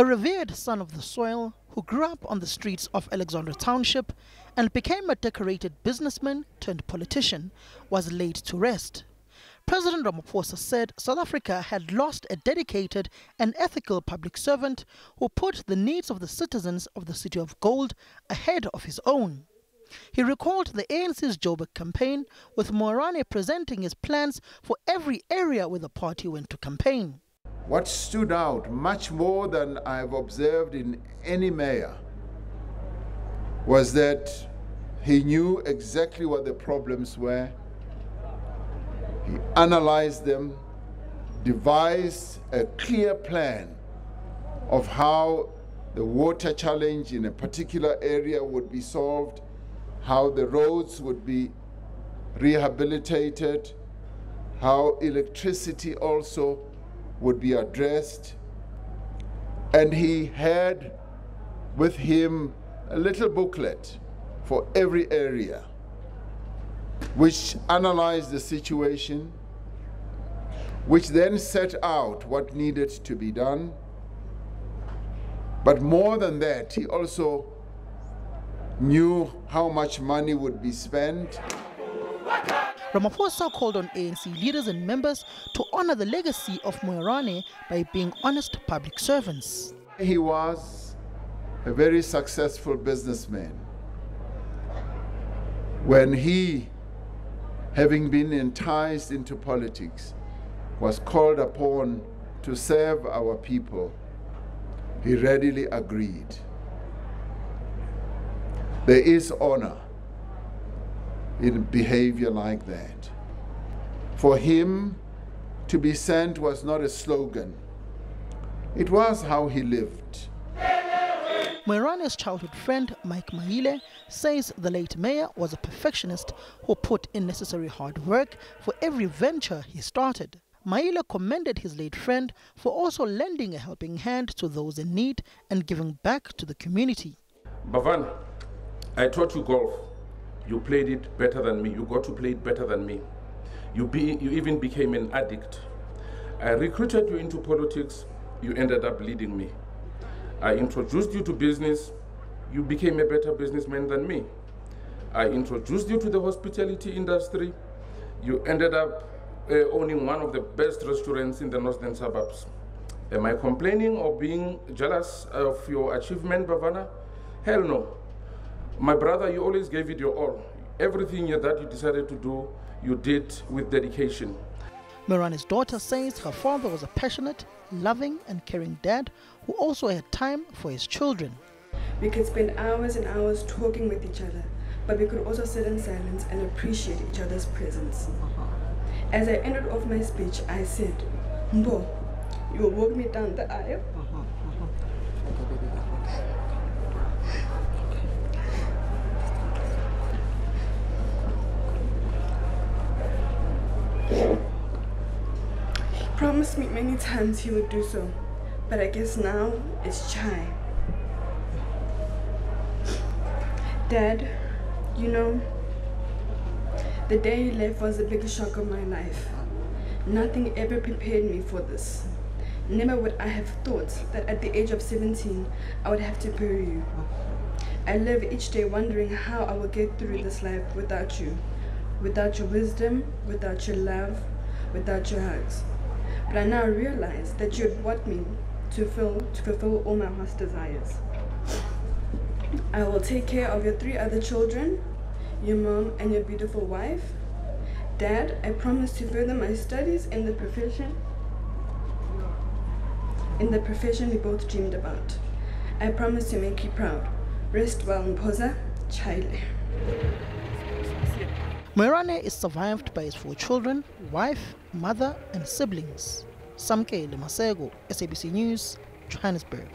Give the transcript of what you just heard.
A revered son of the soil who grew up on the streets of Alexandra Township and became a decorated businessman turned politician was laid to rest. President Ramaphosa said South Africa had lost a dedicated and ethical public servant who put the needs of the citizens of the City of Gold ahead of his own. He recalled the ANC's Joburg campaign, with Moerane presenting his plans for every area where the party went to campaign. What stood out much more than I've observed in any mayor was that he knew exactly what the problems were. He analyzed them, devised a clear plan of how the water challenge in a particular area would be solved, how the roads would be rehabilitated, how electricity also would be addressed. And he had with him a little booklet for every area, which analyzed the situation, which then set out what needed to be done. But more than that, he also knew how much money would be spent. Ramaphosa called on ANC leaders and members to honor the legacy of Moerane by being honest public servants. He was a very successful businessman. When he, having been enticed into politics, was called upon to serve our people, he readily agreed. There is honor in behavior like that. For him, to be sent was not a slogan. It was how he lived. Moerane's childhood friend, Mike Maile, says the late mayor was a perfectionist who put in necessary hard work for every venture he started. Maile commended his late friend for also lending a helping hand to those in need and giving back to the community. Bavan, I taught you golf. You played it better than me. You got to play it better than me. You even became an addict. I recruited you into politics. You ended up leading me. I introduced you to business. You became a better businessman than me. I introduced you to the hospitality industry. You ended up owning one of the best restaurants in the northern suburbs. Am I complaining or being jealous of your achievement, Bavana? Hell no. My brother, you always gave it your all. Everything that you decided to do, you did with dedication. Moerane's daughter says her father was a passionate, loving and caring dad who also had time for his children. We could spend hours and hours talking with each other, but we could also sit in silence and appreciate each other's presence. As I ended off my speech, I said, "Mpho, you will walk me down the aisle?" He promised me many times he would do so, but I guess now it's chai. Dad, you know, the day you left was the biggest shock of my life. Nothing ever prepared me for this. Never would I have thought that at the age of 17, I would have to bury you. I live each day wondering how I will get through this life without you. Without your wisdom, without your love, without your hugs. But I now realize that you had brought me to fulfill all my heart's desires. I will take care of your 3 other children, your mom and your beautiful wife. Dad, I promise to further my studies in the profession we both dreamed about. I promise to make you proud. Rest well, Mphoza, Chile. Moerane is survived by his 4 children, wife, mother and siblings. Samke Lemasego, SABC News, Johannesburg.